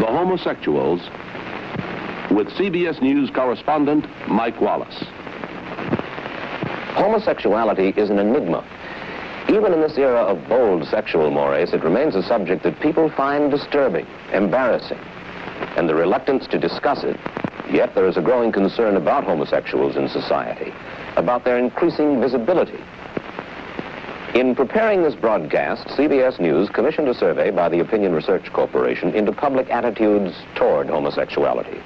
The Homosexuals, with CBS News correspondent Mike Wallace. Homosexuality is an enigma. Even in this era of bold sexual mores, it remains a subject that people find disturbing, embarrassing, and the reluctance to discuss it. Yet there is a growing concern about homosexuals in society, about their increasing visibility. In preparing this broadcast, CBS News commissioned a survey by the Opinion Research Corporation into public attitudes toward homosexuality.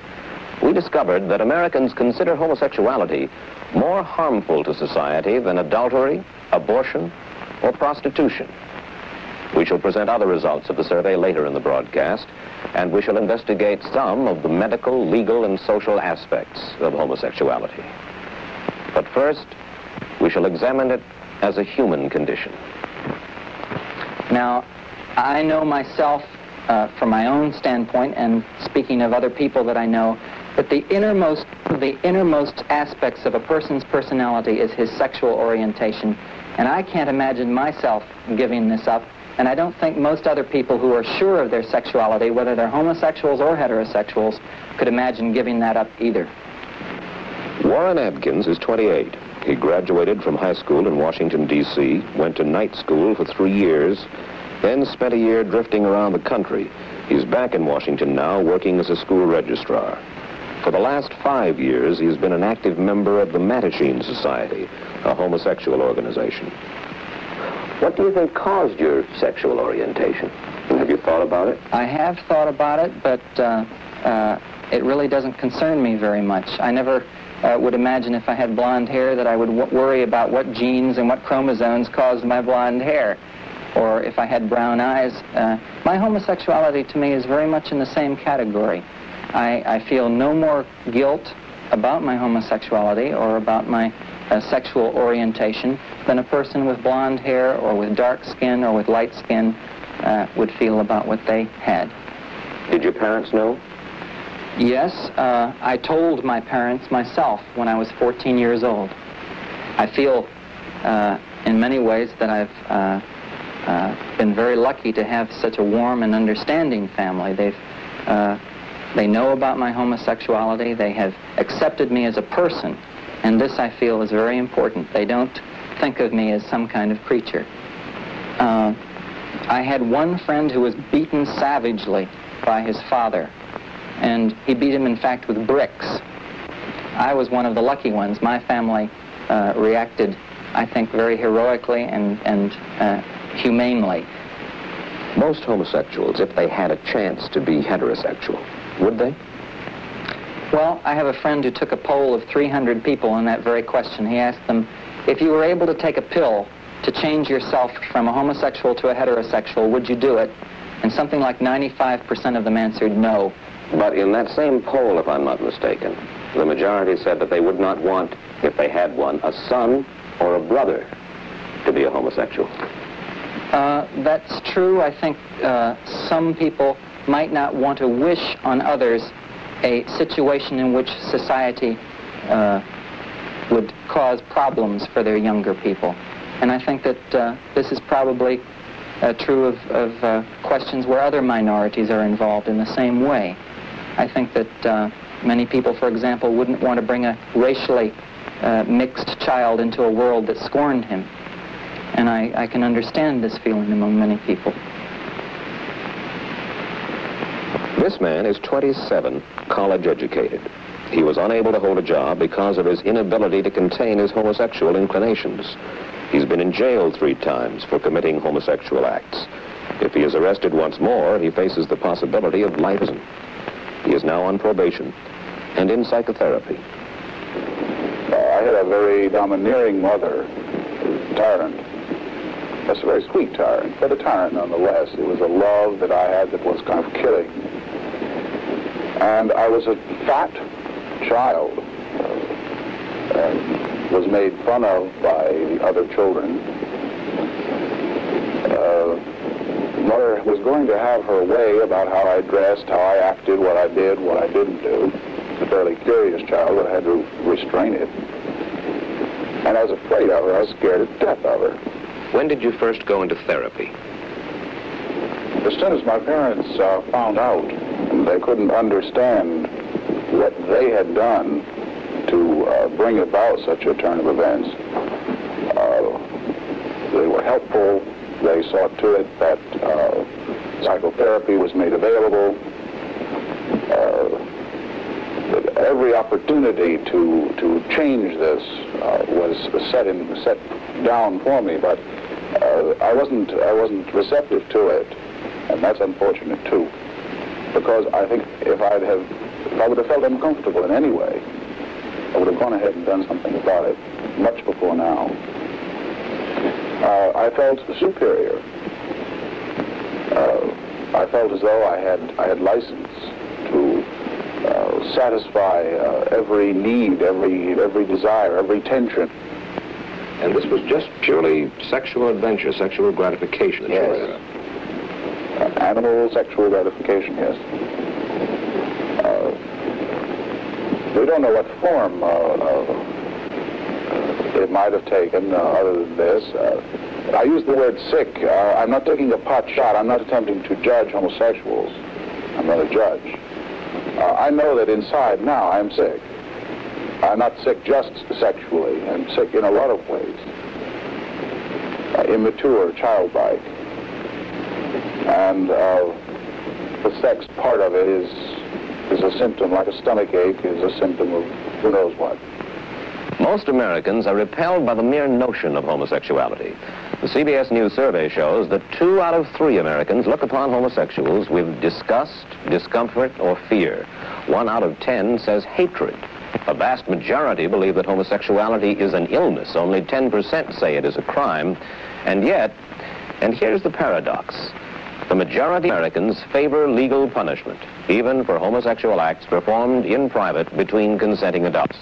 We discovered that Americans consider homosexuality more harmful to society than adultery, abortion, or prostitution. We shall present other results of the survey later in the broadcast, and we shall investigate some of the medical, legal, and social aspects of homosexuality. But first, we shall examine it as a human condition. Now, I know myself, from my own standpoint, and speaking of other people that I know, that the innermost aspects of a person's personality is his sexual orientation. And I can't imagine myself giving this up, and I don't think most other people who are sure of their sexuality, whether they're homosexuals or heterosexuals, could imagine giving that up either. Warren Adkins is 28. He graduated from high school in Washington, D.C., went to night school for 3 years, then spent a year drifting around the country. He's back in Washington now, working as a school registrar. For the last 5 years, he's been an active member of the Mattachine Society, a homosexual organization. What do you think caused your sexual orientation? Have you thought about it? I have thought about it, but it really doesn't concern me very much. I never would imagine if I had blonde hair that I would worry about what genes and what chromosomes caused my blonde hair. Or if I had brown eyes. My homosexuality to me is very much in the same category. I feel no more guilt about my homosexuality or about my sexual orientation than a person with blonde hair or with dark skin or with light skin would feel about what they had. Did your parents know? Yes, I told my parents myself when I was 14 years old. I feel in many ways that I've been very lucky to have such a warm and understanding family. They know about my homosexuality. They have accepted me as a person, and this I feel is very important. They don't think of me as some kind of creature. I had one friend who was beaten savagely by his father, and he beat him, in fact, with bricks. I was one of the lucky ones. My family reacted, I think, very heroically and humanely. Most homosexuals, if they had a chance to be heterosexual, would they? Well, I have a friend who took a poll of 300 people on that very question. He asked them, if you were able to take a pill to change yourself from a homosexual to a heterosexual, would you do it? And something like 95% of them answered no. But in that same poll, if I'm not mistaken, the majority said that they would not want, if they had one, a son or a brother to be a homosexual. That's true. I think some people might not want to wish on others a situation in which society would cause problems for their younger people. And I think that this is probably true of questions where other minorities are involved in the same way. I think that many people, for example, wouldn't want to bring a racially mixed child into a world that scorned him. And I can understand this feeling among many people. This man is 27, college educated. He was unable to hold a job because of his inability to contain his homosexual inclinations. He's been in jail 3 times for committing homosexual acts. If he is arrested once more, he faces the possibility of life. He is now on probation and in psychotherapy. I had a very domineering mother, tyrant. That's a very sweet tyrant, but a tyrant nonetheless. It was a love that I had that was kind of killing. And I was a fat child, and was made fun of by the other children. Mother was going to have her way about how I dressed, how I acted, what I did, what I didn't do. It's a fairly curious child, but I had to restrain it. And I was afraid of her. I was scared to death of her. When did you first go into therapy? As soon as my parents found out They couldn't understand what they had done to bring about such a turn of events. They were helpful. They saw to it that psychotherapy was made available. Every opportunity to change this was set down for me, but I wasn't receptive to it, and that's unfortunate too, because I think if I would have felt uncomfortable in any way, I would have gone ahead and done something about it much before now. I felt superior. I felt as though I had license to satisfy every need, every desire, every tension. And this was just purely sexual adventure, sexual gratification. Yes. Animal sexual gratification, yes. We don't know what form it might have taken other than this. I use the word sick. I'm not taking a pot shot. I'm not attempting to judge homosexuals. I'm not a judge. I know that inside now I'm sick. I'm not sick just sexually. I'm sick in a lot of ways. Immature, childlike. And the sex part of it is a symptom, like a stomach ache is a symptom of who knows what. Most Americans are repelled by the mere notion of homosexuality. The CBS News survey shows that 2 out of 3 Americans look upon homosexuals with disgust, discomfort, or fear. 1 out of 10 says hatred. A vast majority believe that homosexuality is an illness. Only 10% say it is a crime. And yet, and here's the paradox, the majority of Americans favor legal punishment, even for homosexual acts performed in private between consenting adults.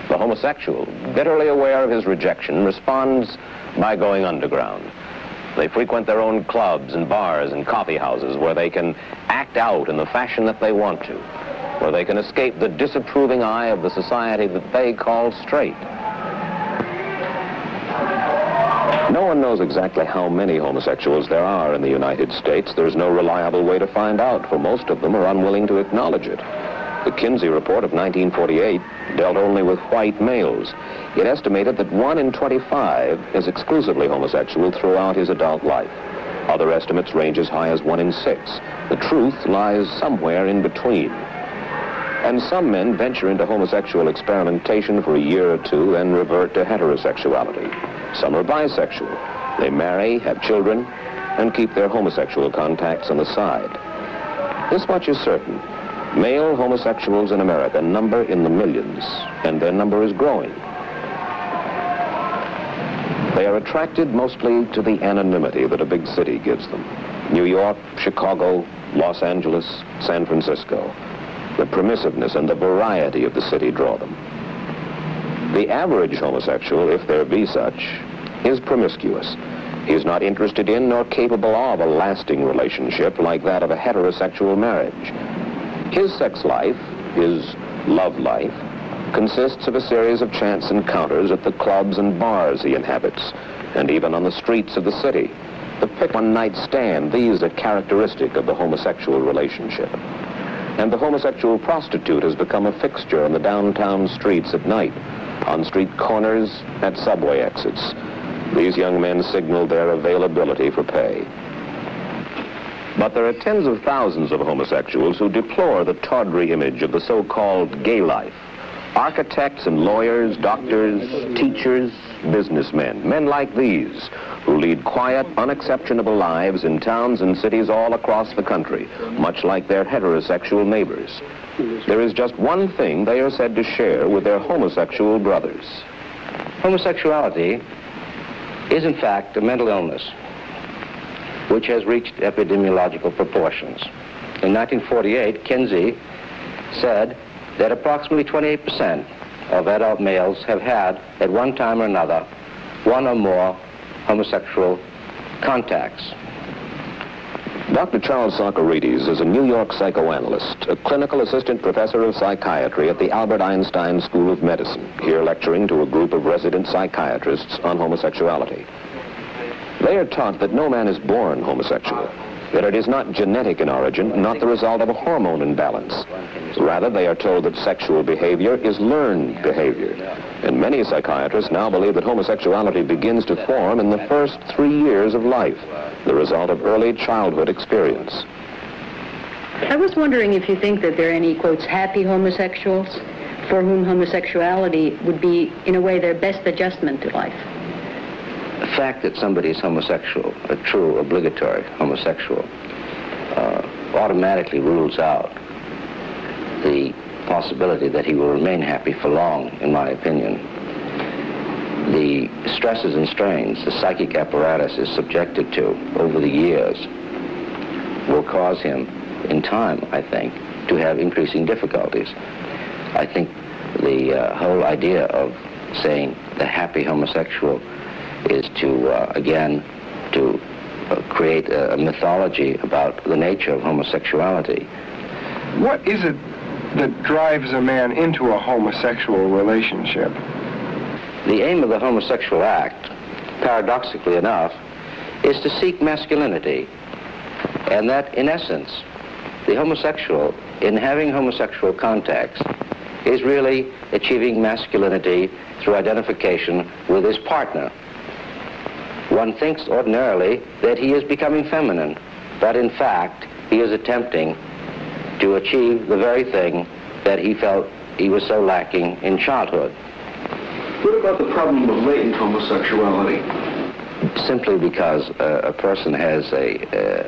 The homosexual, bitterly aware of his rejection, responds by going underground. They frequent their own clubs and bars and coffee houses where they can act out in the fashion that they want to, where they can escape the disapproving eye of the society that they call straight. No one knows exactly how many homosexuals there are in the United States. There's no reliable way to find out, for most of them are unwilling to acknowledge it. The Kinsey report of 1948 dealt only with white males. It estimated that 1 in 25 is exclusively homosexual throughout his adult life. Other estimates range as high as 1 in 6. The truth lies somewhere in between. And some men venture into homosexual experimentation for a year or 2, then revert to heterosexuality. Some are bisexual. They marry, have children, and keep their homosexual contacts on the side. This much is certain. Male homosexuals in America number in the millions, and their number is growing. They are attracted mostly to the anonymity that a big city gives them. New York, Chicago, Los Angeles, San Francisco. The permissiveness and the variety of the city draw them. The average homosexual, if there be such, is promiscuous. He is not interested in nor capable of a lasting relationship like that of a heterosexual marriage. His sex life, his love life, consists of a series of chance encounters at the clubs and bars he inhabits, and even on the streets of the city. The pick one-night stand, these are characteristic of the homosexual relationship. And the homosexual prostitute has become a fixture on the downtown streets at night, on street corners, at subway exits. These young men signal their availability for pay. But there are tens of thousands of homosexuals who deplore the tawdry image of the so-called gay life. Architects and lawyers, doctors, teachers, businessmen, men like these, who lead quiet, unexceptionable lives in towns and cities all across the country, much like their heterosexual neighbors. There is just one thing they are said to share with their homosexual brothers. Homosexuality is, in fact, a mental illness which has reached epidemiological proportions. In 1948, Kinsey said that approximately 28% of adult males have had, at one time or another, 1 or more homosexual contacts. Dr. Charles Socarides is a New York psychoanalyst, a clinical assistant professor of psychiatry at the Albert Einstein School of Medicine, here lecturing to a group of resident psychiatrists on homosexuality. They are taught that no man is born homosexual. that it is not genetic in origin, not the result of a hormone imbalance. Rather, they are told that sexual behavior is learned behavior. And many psychiatrists now believe that homosexuality begins to form in the first 3 years of life, the result of early childhood experience. I was wondering if you think that there are any, quotes, happy homosexuals for whom homosexuality would be, in a way, their best adjustment to life. The fact that somebody is homosexual, a true obligatory homosexual, automatically rules out the possibility that he will remain happy for long, in my opinion. The stresses and strains the psychic apparatus is subjected to over the years will cause him, in time, I think, to have increasing difficulties. I think the whole idea of saying the happy homosexual is to, again, to create a mythology about the nature of homosexuality. What is it that drives a man into a homosexual relationship? The aim of the homosexual act, paradoxically enough, is to seek masculinity. And that, in essence, the homosexual, in having homosexual contacts, is really achieving masculinity through identification with his partner. One thinks ordinarily that he is becoming feminine, but in fact, he is attempting to achieve the very thing that he felt he was so lacking in childhood. What about the problem of latent homosexuality? Simply because a person has a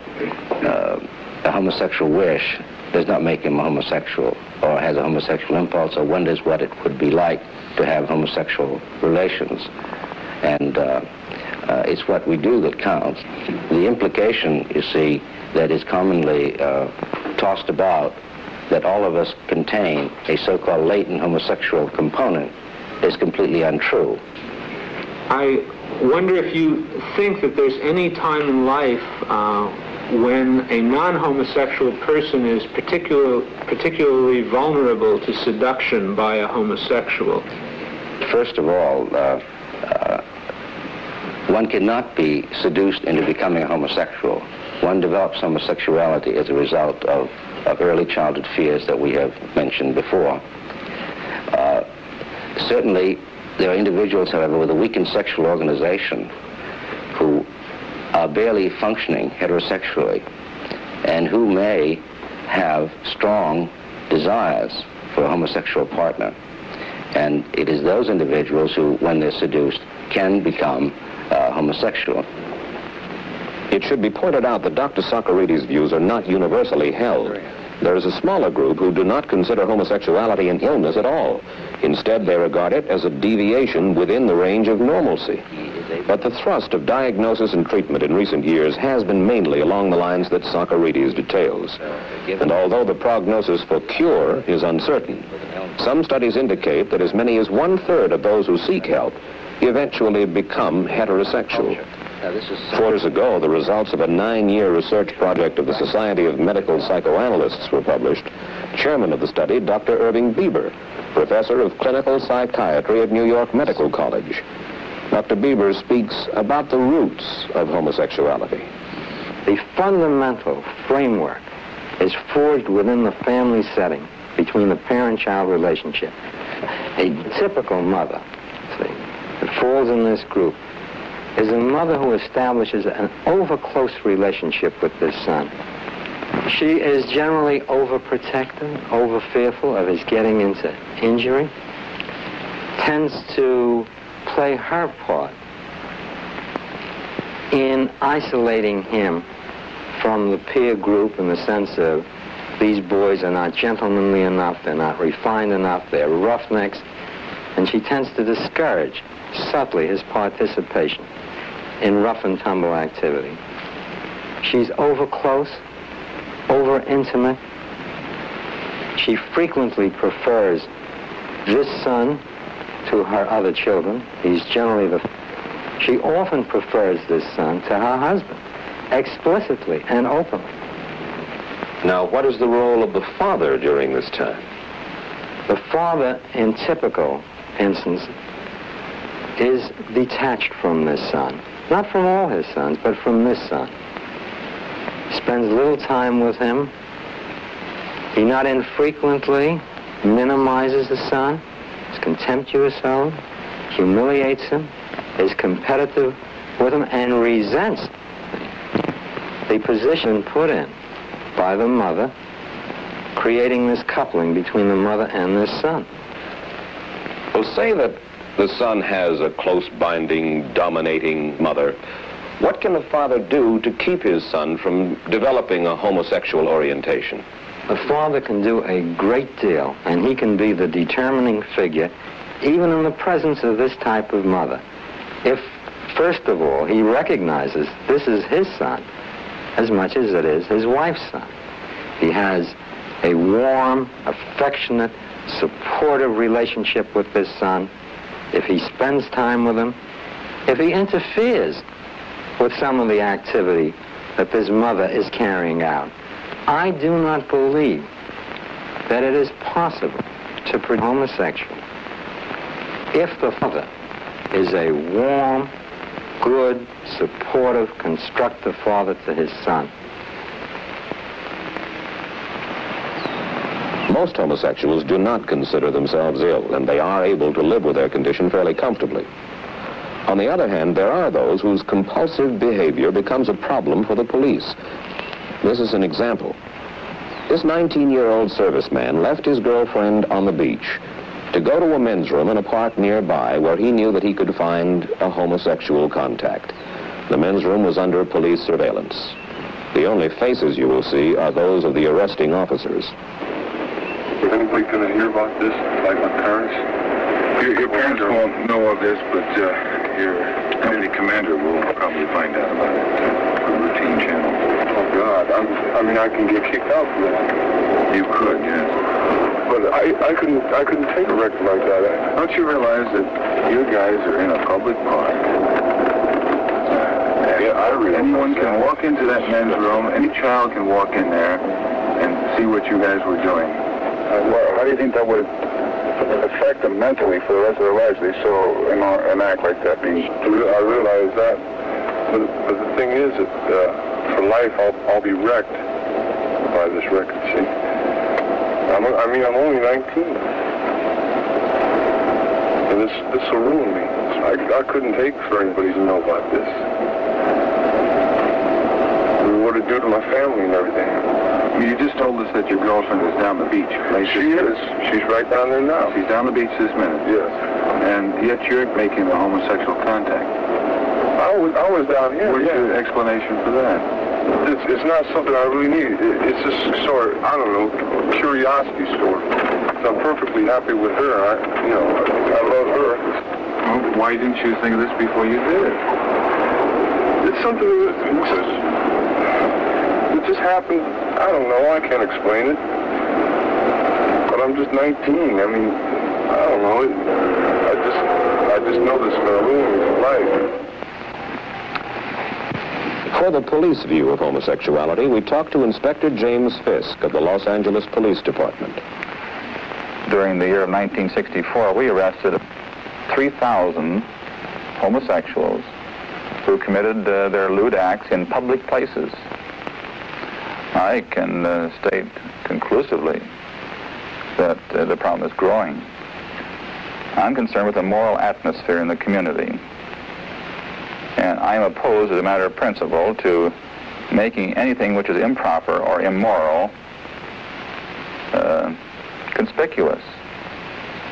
homosexual wish does not make him a homosexual, or has a homosexual impulse, or wonders what it would be like to have homosexual relations. And it's what we do that counts. The implication, you see, that is commonly tossed about, that all of us contain a so-called latent homosexual component, is completely untrue. I wonder if you think that there's any time in life when a non-homosexual person is particularly vulnerable to seduction by a homosexual. First of all, one cannot be seduced into becoming a homosexual. One develops homosexuality as a result of early childhood fears that we have mentioned before. Certainly, there are individuals, however, with a weakened sexual organization who are barely functioning heterosexually and who may have strong desires for a homosexual partner. And it is those individuals who, when they're seduced, can become homosexual. It should be pointed out that Dr. Socarides' views are not universally held. There is a smaller group who do not consider homosexuality an illness at all. Instead, they regard it as a deviation within the range of normalcy. But the thrust of diagnosis and treatment in recent years has been mainly along the lines that Socarides details. And although the prognosis for cure is uncertain, some studies indicate that as many as 1/3 of those who seek help eventually become heterosexual. 4 years ago, the results of a 9-year research project of the Society of Medical Psychoanalysts were published. Chairman of the study, Dr. Irving Bieber, professor of clinical psychiatry at New York Medical College. Dr. Bieber speaks about the roots of homosexuality. The fundamental framework is forged within the family setting between the parent-child relationship. A typical mother, see, that falls in this group is a mother who establishes an over-close relationship with this son. She is generally overprotective, over-fearful of his getting into injury, tends to play her part in isolating him from the peer group in the sense of these boys are not gentlemanly enough, they're not refined enough, they're roughnecks, and she tends to discourage subtly his participation in rough and tumble activity. She's over-close, over-intimate. She frequently prefers this son to her other children. He's generally she often prefers this son to her husband, explicitly and openly. Now, what is the role of the father during this time? The father, in typical instance, is detached from this son. Not from all his sons, but from this son. spends little time with him. He not infrequently minimizes the son, is contemptuous of him, humiliates him, is competitive with him, and resents the position put in by the mother, creating this coupling between the mother and this son. Well, say that the son has a close binding, dominating mother. What can the father do to keep his son from developing a homosexual orientation? The father can do a great deal, and he can be the determining figure, even in the presence of this type of mother. If, first of all, he recognizes this is his son as much as it is his wife's son. He has a warm, affectionate, supportive relationship with this son. If he spends time with him, if he interferes with some of the activity that this mother is carrying out, I do not believe that it is possible to produce homosexual if the father is a warm, good, supportive, constructive father to his son. Most homosexuals do not consider themselves ill, and they are able to live with their condition fairly comfortably. On the other hand, there are those whose compulsive behavior becomes a problem for the police. This is an example. This 19-year-old serviceman left his girlfriend on the beach to go to a men's room in a park nearby where he knew that he could find a homosexual contact. The men's room was under police surveillance. The only faces you will see are those of the arresting officers. Is anybody going to hear about this, like my parents? Your parents won't know of this, but your company commander will probably find out about it on a routine channel. Oh, God. I mean, I can get kicked out for that. You could, yes. But I couldn't take a record like that. Don't you realize that you guys are in a public park? Anyone can walk into that men's room, any child can walk in there and see what you guys were doing. How do you think that would affect them mentally for the rest of their lives? They so an act like that. I realize that, but the thing is that for life I'll be wrecked by this record. See, I'm only 19, and this will ruin me. I couldn't take for anybody to know about this. What it do to my family and everything. You just told us that your girlfriend is down the beach. She is. She's right down there now. She's down the beach this minute. Yes. And yet you're making a homosexual contact. I was down here. What's your explanation for that? It's not something I really need. It's just sort of, I don't know, curiosity sort of. So I'm perfectly happy with her. I love her. Well, why didn't you think of this before you did it? It's something that it just happened. I don't know. I can't explain it. But I'm just 19. I mean, I don't know. I just know this is going to ruin my life. For the police view of homosexuality, we talked to Inspector James Fisk of the Los Angeles Police Department. During the year of 1964, we arrested 3,000 homosexuals who committed their lewd acts in public places. I can state conclusively that the problem is growing. I'm concerned with the moral atmosphere in the community. And I am opposed, as a matter of principle, to making anything which is improper or immoral conspicuous.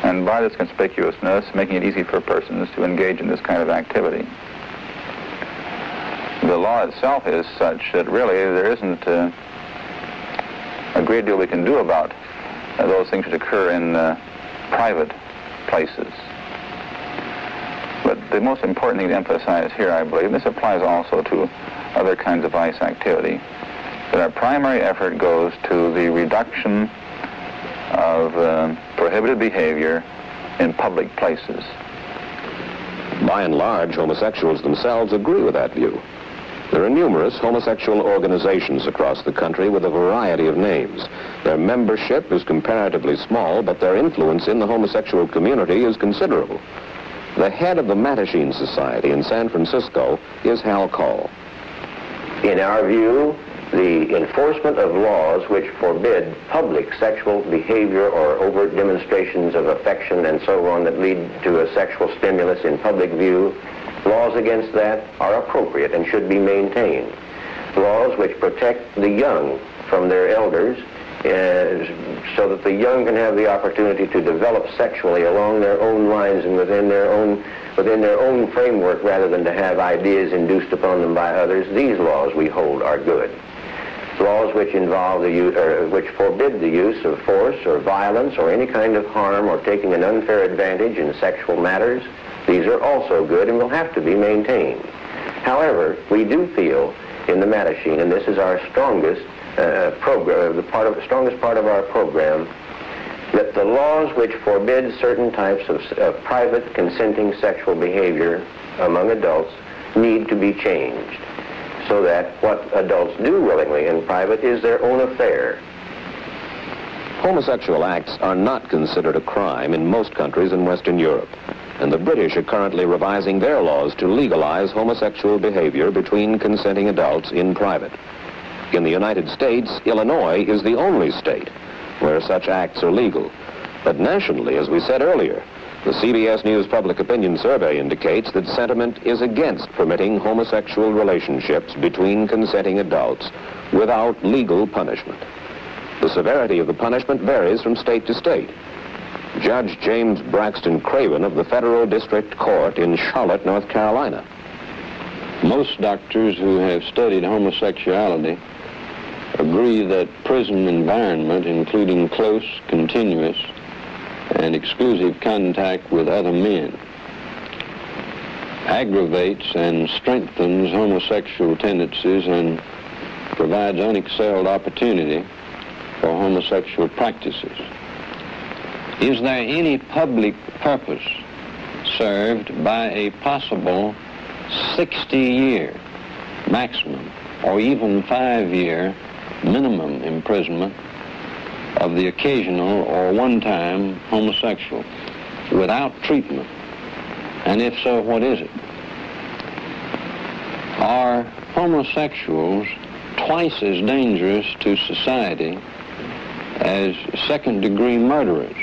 And by this conspicuousness, making it easy for persons to engage in this kind of activity. The law itself is such that really there isn't a great deal we can do about those things that occur in private places. But the most important thing to emphasize here, I believe, and this applies also to other kinds of vice activity, that our primary effort goes to the reduction of prohibited behavior in public places. By and large, homosexuals themselves agree with that view. There are numerous homosexual organizations across the country with a variety of names. Their membership is comparatively small, but their influence in the homosexual community is considerable. The head of the Mattachine Society in San Francisco is Hal Call. In our view, the enforcement of laws which forbid public sexual behavior or overt demonstrations of affection and so on that lead to a sexual stimulus in public view, laws against that are appropriate and should be maintained. Laws which protect the young from their elders so that the young can have the opportunity to develop sexually along their own lines and within their own framework rather than to have ideas induced upon them by others. These laws we hold are good. Laws which involve which forbid the use of force or violence or any kind of harm or taking an unfair advantage in sexual matters, these are also good and will have to be maintained. However, we do feel in the Mattachine, and this is our strongest strongest part of our program, that the laws which forbid certain types of private consenting sexual behavior among adults need to be changed, so that what adults do willingly in private is their own affair. Homosexual acts are not considered a crime in most countries in Western Europe, and the British are currently revising their laws to legalize homosexual behavior between consenting adults in private. In the United States, Illinois is the only state where such acts are legal. But nationally, as we said earlier, the CBS News Public Opinion Survey indicates that sentiment is against permitting homosexual relationships between consenting adults without legal punishment. The severity of the punishment varies from state to state. Judge James Braxton Craven of the Federal District Court in Charlotte, North Carolina. Most doctors who have studied homosexuality agree that prison environment, including close, continuous, and exclusive contact with other men, aggravates and strengthens homosexual tendencies and provides unexcelled opportunity for homosexual practices. Is there any public purpose served by a possible 60-year maximum or even 5-year minimum imprisonment of the occasional or one-time homosexual without treatment? And if so, what is it? Are homosexuals twice as dangerous to society as second-degree murderers?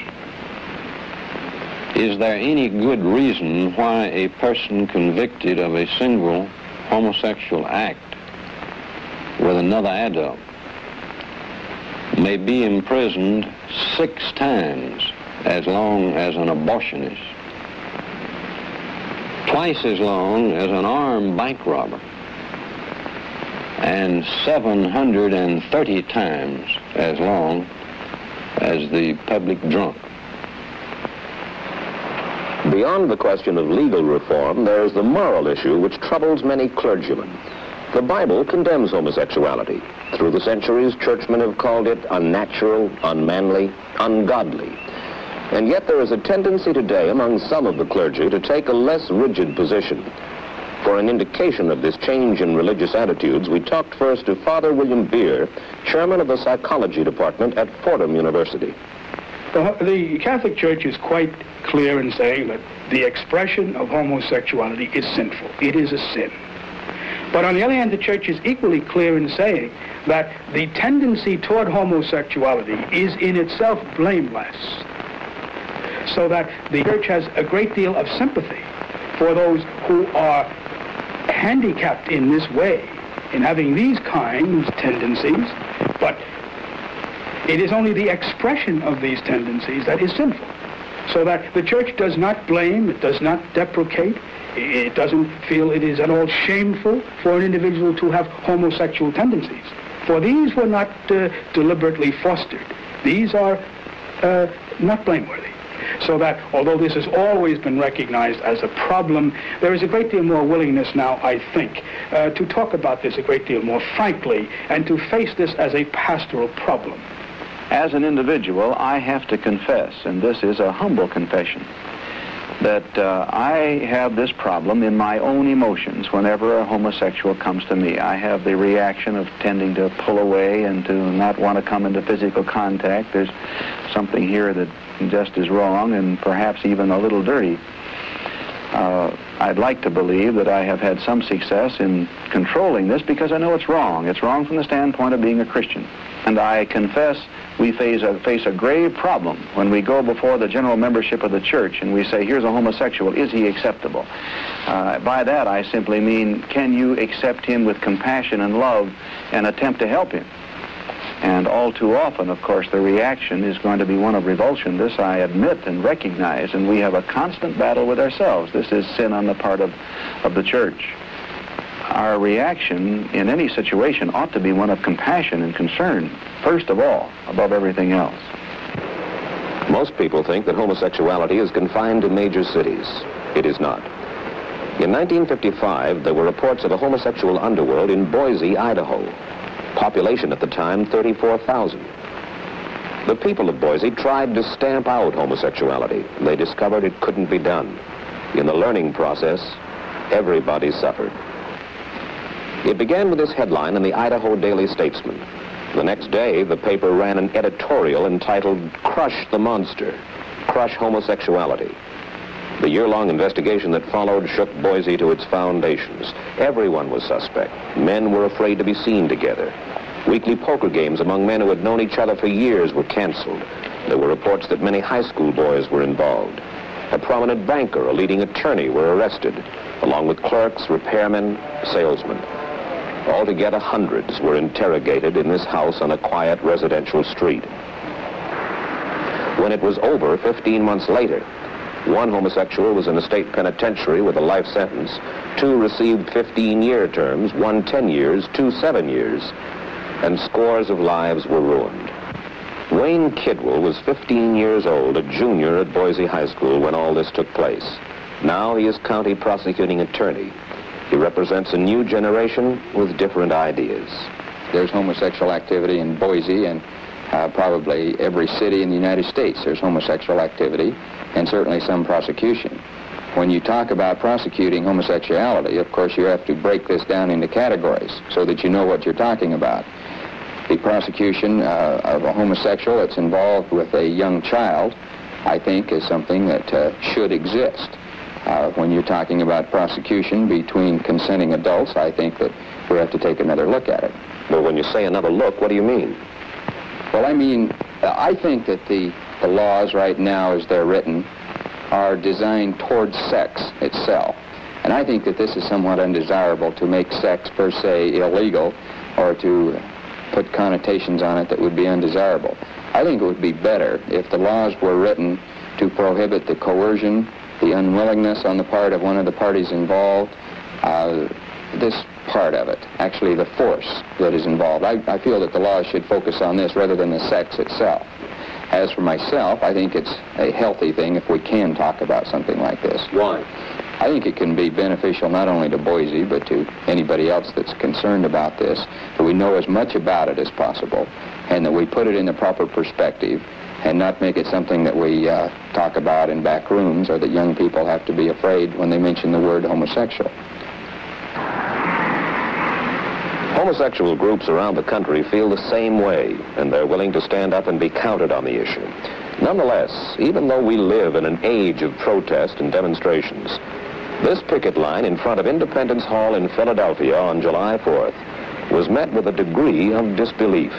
Is there any good reason why a person convicted of a single homosexual act with another adult may be imprisoned 6 times as long as an abortionist, twice as long as an armed bank robber, and 730 times as long as the public drunk? Beyond the question of legal reform, there is the moral issue which troubles many clergymen. The Bible condemns homosexuality. Through the centuries, churchmen have called it unnatural, unmanly, ungodly. And yet there is a tendency today among some of the clergy to take a less rigid position. For an indication of this change in religious attitudes, we talked first to Father William Beer, chairman of the psychology department at Fordham University. The Catholic Church is quite clear in saying that the expression of homosexuality is sinful. It is a sin. But on the other hand, the Church is equally clear in saying that the tendency toward homosexuality is in itself blameless. So that the Church has a great deal of sympathy for those who are handicapped in this way, in having these kinds of tendencies, but it is only the expression of these tendencies that is sinful. So that the Church does not blame, it does not deprecate, it doesn't feel it is at all shameful for an individual to have homosexual tendencies. For these were not deliberately fostered. These are not blameworthy. So that although this has always been recognized as a problem, there is a great deal more willingness now, I think, to talk about this a great deal more frankly and to face this as a pastoral problem. As an individual, I have to confess, and this is a humble confession, that I have this problem in my own emotions whenever a homosexual comes to me. I have the reaction of tending to pull away and to not want to come into physical contact. There's something here that just is wrong and perhaps even a little dirty. I'd like to believe that I have had some success in controlling this because I know it's wrong. It's wrong from the standpoint of being a Christian. And I confess we face a grave problem when we go before the general membership of the church and we say, here's a homosexual, is he acceptable? By that I simply mean, can you accept him with compassion and love and attempt to help him? And all too often, of course, the reaction is going to be one of revulsion. This I admit and recognize, and we have a constant battle with ourselves. This is sin on the part of the church. Our reaction in any situation ought to be one of compassion and concern, first of all, above everything else. Most people think that homosexuality is confined to major cities. It is not. In 1955, there were reports of a homosexual underworld in Boise, Idaho. Population at the time, 34,000. The people of Boise tried to stamp out homosexuality. They discovered it couldn't be done. In the learning process, everybody suffered. It began with this headline in the Idaho Daily Statesman. The next day, the paper ran an editorial entitled, "Crush the Monster, Crush Homosexuality." The year-long investigation that followed shook Boise to its foundations. Everyone was suspect. Men were afraid to be seen together. Weekly poker games among men who had known each other for years were canceled. There were reports that many high school boys were involved. A prominent banker, a leading attorney were arrested, along with clerks, repairmen, salesmen. Altogether, hundreds were interrogated in this house on a quiet residential street. When it was over, 15 months later, one homosexual was in a state penitentiary with a life sentence. 2 received 15-year terms, 1 10 years, 2 7 years, and scores of lives were ruined. Wayne Kidwell was 15 years old, a junior at Boise High School when all this took place. Now he is county prosecuting attorney. He represents a new generation with different ideas. There's homosexual activity in Boise and probably every city in the United States. There's homosexual activity and certainly some prosecution. When you talk about prosecuting homosexuality, of course, you have to break this down into categories so that you know what you're talking about. The prosecution of a homosexual that's involved with a young child, I think, is something that should exist. When you're talking about prosecution between consenting adults, I think that we have to take another look at it. Well, when you say another look, what do you mean? Well, I mean, I think that the laws right now as they're written are designed towards sex itself. And I think that this is somewhat undesirable to make sex per se illegal or to put connotations on it that would be undesirable. I think it would be better if the laws were written to prohibit the coercion, the unwillingness on the part of one of the parties involved, this part of it, actually the force that is involved. I feel that the laws should focus on this rather than the sex itself. As for myself, I think it's a healthy thing if we can talk about something like this. Why? I think it can be beneficial not only to Boise, but to anybody else that's concerned about this, that we know as much about it as possible, and that we put it in the proper perspective, and not make it something that we talk about in back rooms, or that young people have to be afraid when they mention the word homosexual. Homosexual groups around the country feel the same way, and they're willing to stand up and be counted on the issue. Nonetheless, even though we live in an age of protest and demonstrations, this picket line in front of Independence Hall in Philadelphia on July 4th was met with a degree of disbelief.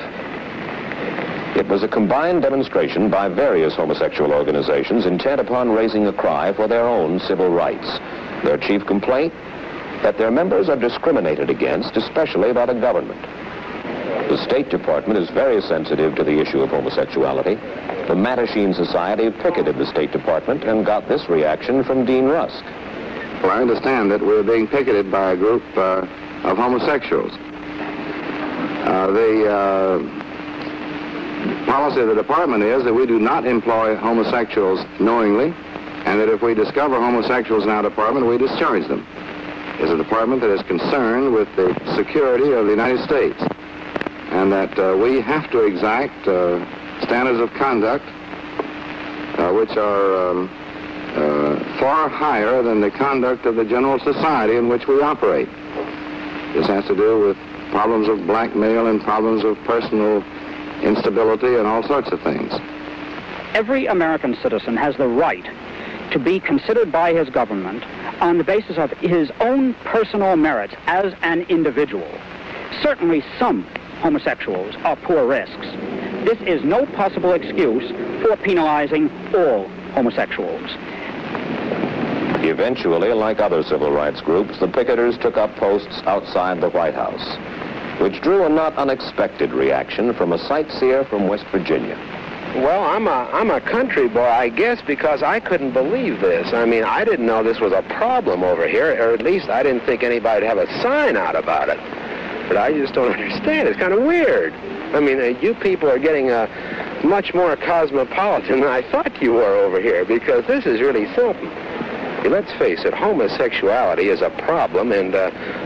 It was a combined demonstration by various homosexual organizations intent upon raising a cry for their own civil rights. Their chief complaint? That their members are discriminated against, especially by the government. The State Department is very sensitive to the issue of homosexuality. The Mattachine Society picketed the State Department and got this reaction from Dean Rusk. Well, I understand that we're being picketed by a group of homosexuals. The policy of the department is that we do not employ homosexuals knowingly, and that if we discover homosexuals in our department, we discharge them. It's a department that is concerned with the security of the United States, and that we have to exact standards of conduct which are far higher than the conduct of the general society in which we operate. This has to do with problems of blackmail and problems of personal instability and all sorts of things. Every American citizen has the right to be considered by his government on the basis of his own personal merits as an individual. Certainly some homosexuals are poor risks. This is no possible excuse for penalizing all homosexuals. Eventually, like other civil rights groups, the picketers took up posts outside the White House, which drew a not unexpected reaction from a sightseer from West Virginia. Well, I'm a country boy, I guess, because I couldn't believe this. I mean, I didn't know this was a problem over here, or at least I didn't think anybody'd have a sign out about it. But I just don't understand. It's kind of weird. I mean, you people are getting much more cosmopolitan than I thought you were over here, because this is really something. Let's face it, homosexuality is a problem, and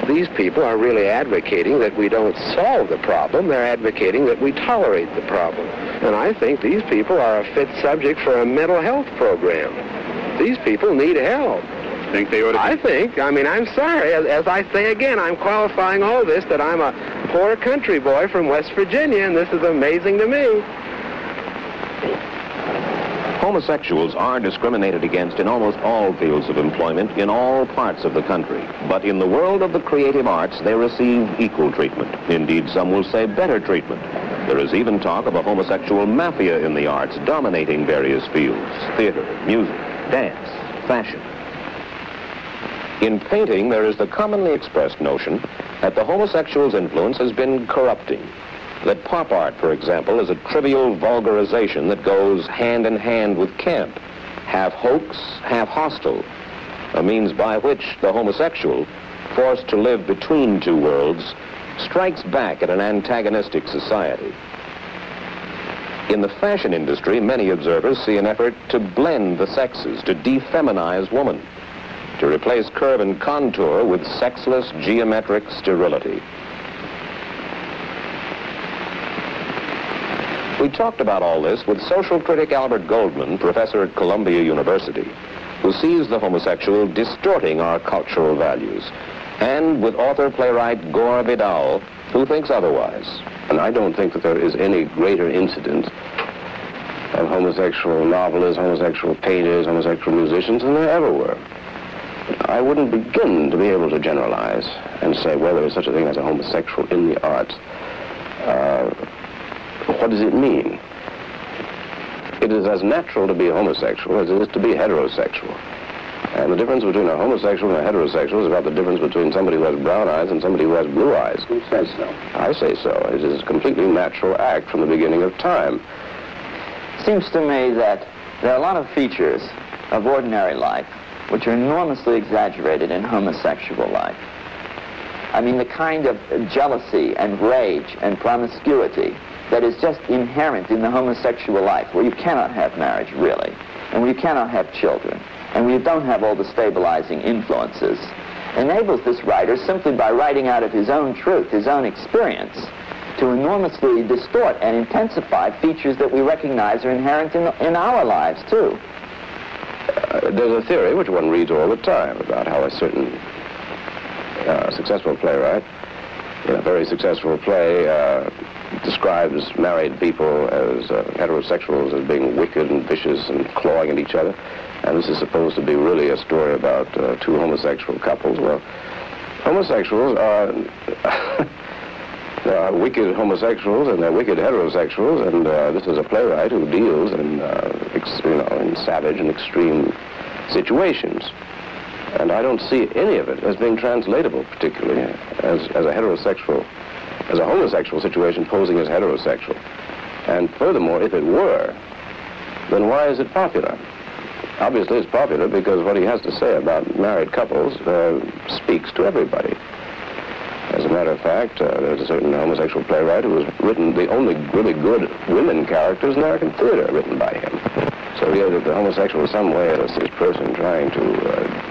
these people are really advocating that we don't solve the problem. They're advocating that we tolerate the problem. And I think these people are a fit subject for a mental health program. These people need help. Think they ought to? I think. I mean, I'm sorry. As I say again, I'm qualifying all this that I'm a poor country boy from West Virginia, and this is amazing to me. Homosexuals are discriminated against in almost all fields of employment in all parts of the country. But in the world of the creative arts, they receive equal treatment. Indeed, some will say better treatment. There is even talk of a homosexual mafia in the arts dominating various fields: theater, music, dance, fashion. In painting, there is the commonly expressed notion that the homosexual's influence has been corrupting. That pop art, for example, is a trivial vulgarization that goes hand in hand with camp, half hoax, half hostile, a means by which the homosexual, forced to live between two worlds, strikes back at an antagonistic society. In the fashion industry, many observers see an effort to blend the sexes, to defeminize woman, to replace curve and contour with sexless geometric sterility. We talked about all this with social critic Albert Goldman, professor at Columbia University, who sees the homosexual distorting our cultural values, and with author-playwright Gore Vidal, who thinks otherwise. And I don't think that there is any greater incidence of homosexual novelists, homosexual painters, homosexual musicians than there ever were. I wouldn't begin to be able to generalize and say, well, there is such a thing as a homosexual in the arts. What does it mean? It is as natural to be homosexual as it is to be heterosexual. And the difference between a homosexual and a heterosexual is about the difference between somebody who has brown eyes and somebody who has blue eyes. Who says so? I say so. It is a completely natural act from the beginning of time. Seems to me that there are a lot of features of ordinary life which are enormously exaggerated in homosexual life. I mean, the kind of jealousy and rage and promiscuity that is just inherent in the homosexual life, where you cannot have marriage, really, and where you cannot have children, and where you don't have all the stabilizing influences, enables this writer, simply by writing out of his own truth, his own experience, to enormously distort and intensify features that we recognize are inherent in our lives, too. There's a theory, which one reads all the time, about how a certain successful playwright, in a very successful play, describes married people as heterosexuals as being wicked and vicious and clawing at each other. And this is supposed to be really a story about two homosexual couples. Well, homosexuals are there are wicked homosexuals and there are wicked heterosexuals, and this is a playwright who deals in, in savage and extreme situations. And I don't see any of it as being translatable, particularly as a heterosexual, as a homosexual situation posing as heterosexual. And furthermore, if it were, then why is it popular? Obviously, it's popular because what he has to say about married couples speaks to everybody. As a matter of fact, there's a certain homosexual playwright who has written the only really good women characters in American theater written by him. So the idea that the homosexual is some way this person trying to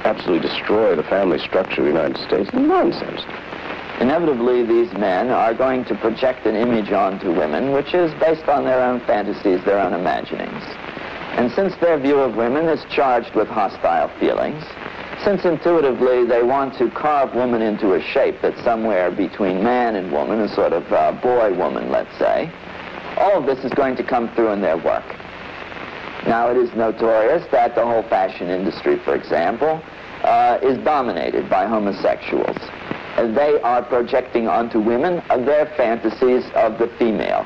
absolutely destroy the family structure of the United States is nonsense. Inevitably, these men are going to project an image onto women which is based on their own fantasies, their own imaginings. And since their view of women is charged with hostile feelings, since intuitively they want to carve woman into a shape that's somewhere between man and woman, a sort of boy-woman, let's say, all of this is going to come through in their work. Now, it is notorious that the whole fashion industry, for example, is dominated by homosexuals. They are projecting onto women their fantasies of the female.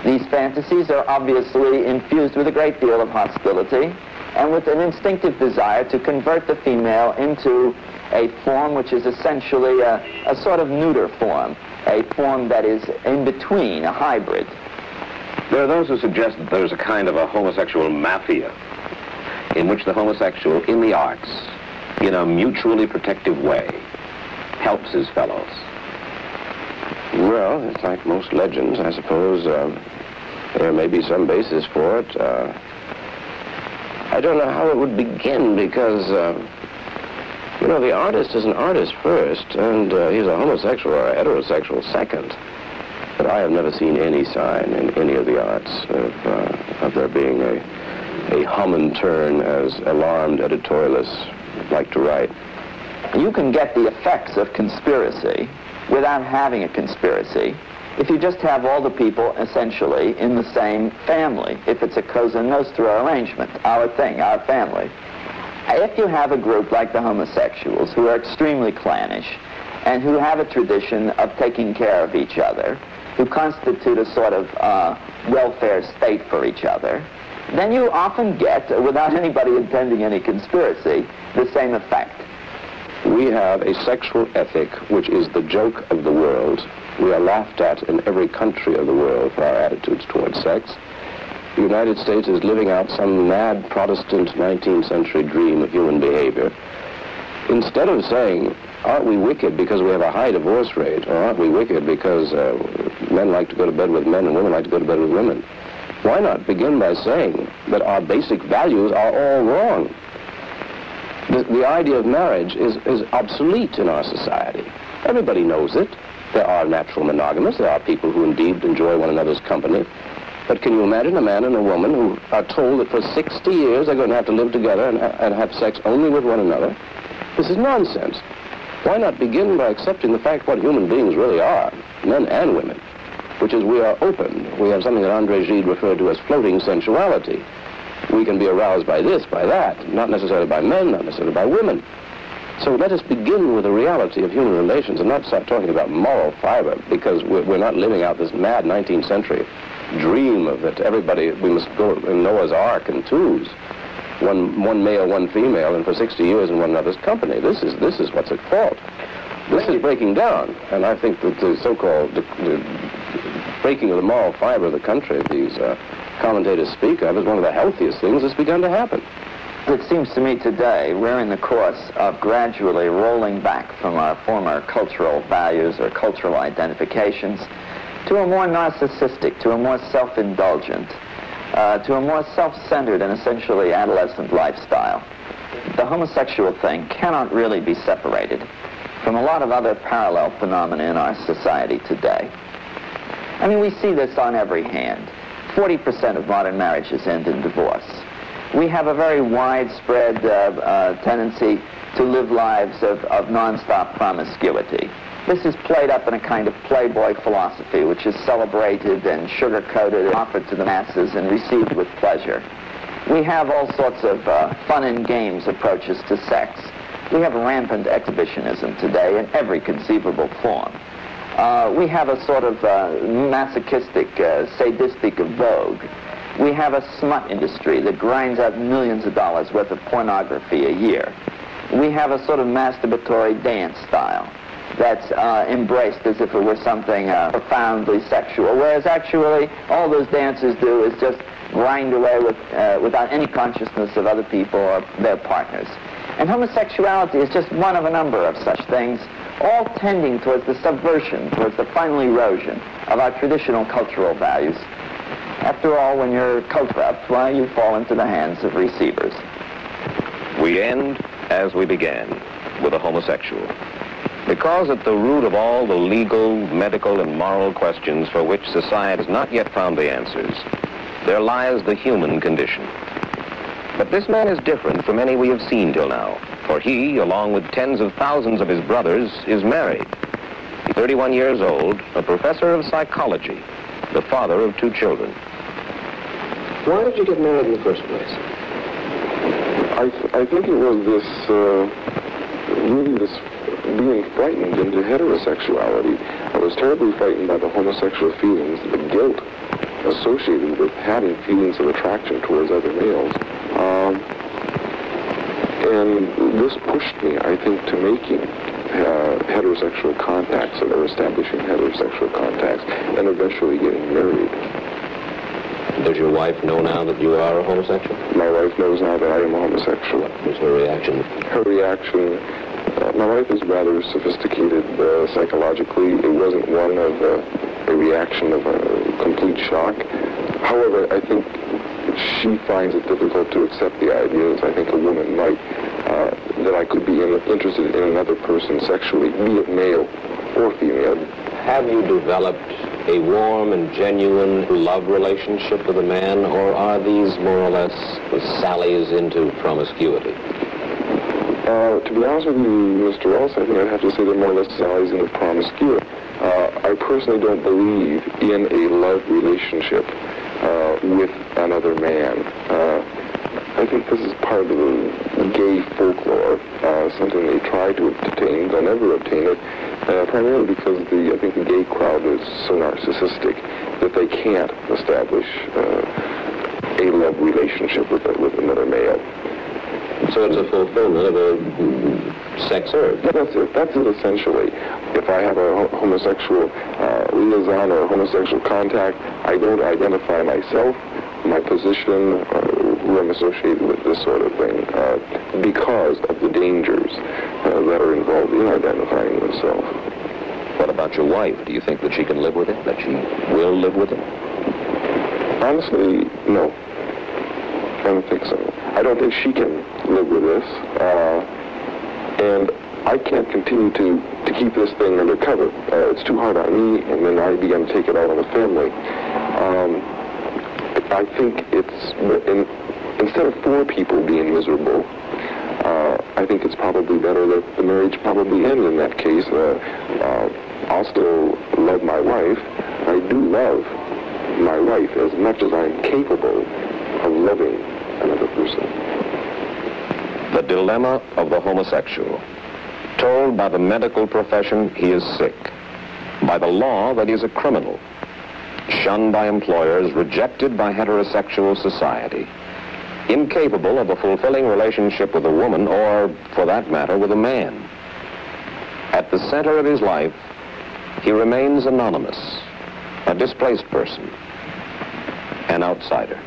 These fantasies are obviously infused with a great deal of hostility and with an instinctive desire to convert the female into a form which is essentially a sort of neuter form, a form that is in between, a hybrid. There are those who suggest that there's a kind of a homosexual mafia in which the homosexual in the arts, in a mutually protective way, helps his fellows. Well, it's like most legends, I suppose. There may be some basis for it. I don't know how it would begin because, you know, the artist is an artist first, and he's a homosexual or a heterosexual second. But I have never seen any sign in any of the arts of there being a hum and turn, as alarmed editorialists like to write. You can get the effects of conspiracy without having a conspiracy if you just have all the people essentially in the same family, if it's a Cosa Nostra arrangement, our thing, our family. If you have a group like the homosexuals who are extremely clannish and who have a tradition of taking care of each other, who constitute a sort of welfare state for each other, then you often get, without anybody intending any conspiracy, the same effect. We have a sexual ethic which is the joke of the world. We are laughed at in every country of the world for our attitudes towards sex. The United States is living out some mad Protestant 19th century dream of human behavior. Instead of saying, aren't we wicked because we have a high divorce rate, or aren't we wicked because men like to go to bed with men and women like to go to bed with women, why not begin by saying that our basic values are all wrong? The idea of marriage is obsolete in our society. Everybody knows it. There are natural monogamists. There are people who indeed enjoy one another's company. But can you imagine a man and a woman who are told that for 60 years they're going to have to live together and have sex only with one another? This is nonsense. Why not begin by accepting the fact what human beings really are, men and women, which is we are open. We have something that André Gide referred to as floating sensuality. We can be aroused by this, by that, not necessarily by men, not necessarily by women. So let us begin with the reality of human relations and not start talking about moral fiber, because we're not living out this mad 19th century dream of that everybody, we must go in Noah's Ark in twos, one male, one female, and for 60 years in one another's company. This is what's at fault. This is breaking down, and I think that the so-called the breaking of the moral fiber of the country, these commentators speak of, is one of the healthiest things that's begun to happen. It seems to me today we're in the course of gradually rolling back from our former cultural values or cultural identifications to a more narcissistic, to a more self-indulgent, to a more self-centered and essentially adolescent lifestyle. The homosexual thing cannot really be separated from a lot of other parallel phenomena in our society today. I mean, we see this on every hand. 40% of modern marriages end in divorce. We have a very widespread tendency to live lives of non-stop promiscuity. This is played up in a kind of playboy philosophy, which is celebrated and sugar-coated and offered to the masses and received with pleasure. We have all sorts of fun and games approaches to sex. We have rampant exhibitionism today in every conceivable form. We have a sort of masochistic, sadistic vogue. We have a smut industry that grinds out millions of dollars worth of pornography a year. We have a sort of masturbatory dance style that's embraced as if it were something profoundly sexual, whereas actually all those dancers do is just grind away without any consciousness of other people or their partners. And homosexuality is just one of a number of such things, all tending towards the subversion, towards the final erosion of our traditional cultural values. After all, when you're corrupt, why, you fall into the hands of receivers. We end as we began, with a homosexual. Because at the root of all the legal, medical, and moral questions for which society has not yet found the answers, there lies the human condition. But this man is different from any we have seen till now, for he, along with tens of thousands of his brothers, is married. He's 31 years old, a professor of psychology, the father of 2 children. Why did you get married in the first place? I think it was this, really this being frightened into heterosexuality. I was terribly frightened by the homosexual feelings, the guilt associated with having feelings of attraction towards other males. And this pushed me, I think, to making heterosexual contacts or establishing heterosexual contacts and eventually getting married. Does your wife know now that you are a homosexual? My wife knows now that I am a homosexual. What was her reaction? Her reaction, my wife is rather sophisticated psychologically. It wasn't one of a reaction of a complete shock. However, I think she finds it difficult to accept the idea, as I think a woman might, that I could be interested in another person sexually, be it male or female. Have you developed a warm and genuine love relationship with a man, or are these more or less sallies into promiscuity? To be honest with you, Mr. Ross, I think I'd have to say they're more or less sallies into promiscuity. I personally don't believe in a love relationship with another man. I think this is part of the gay folklore, something they try to obtain. They'll never obtain it, primarily because I think the gay crowd is so narcissistic that they can't establish a love relationship with another male. So it's a fulfillment of a sex urge. That's it. That's it, essentially. If I have a homosexual liaison or a homosexual contact, I don't identify myself, my position, who I'm associated with, this sort of thing, because of the dangers that are involved in identifying oneself. What about your wife? Do you think that she can live with it? That she will live with it? Honestly, no. I don't think so. I don't think she can live with this, and I can't continue to keep this thing under cover. It's too hard on me, and then I begin to take it out on the family. I think instead of 4 people being miserable, I think it's probably better that the marriage probably end in that case. I'll still love my wife. I do love my wife as much as I'm capable of loving another person. The dilemma of the homosexual. Told by the medical profession he is sick. By the law that he is a criminal. Shunned by employers, rejected by heterosexual society. Incapable of a fulfilling relationship with a woman, or, for that matter, with a man. At the center of his life, he remains anonymous, a displaced person, an outsider.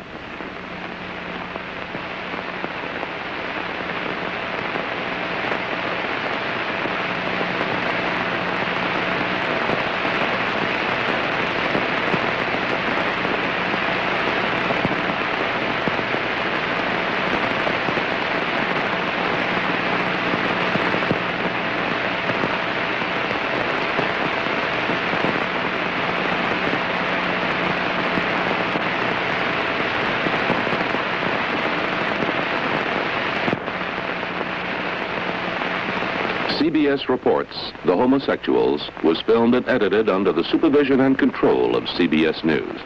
CBS reports The Homosexuals was filmed and edited under the supervision and control of CBS News.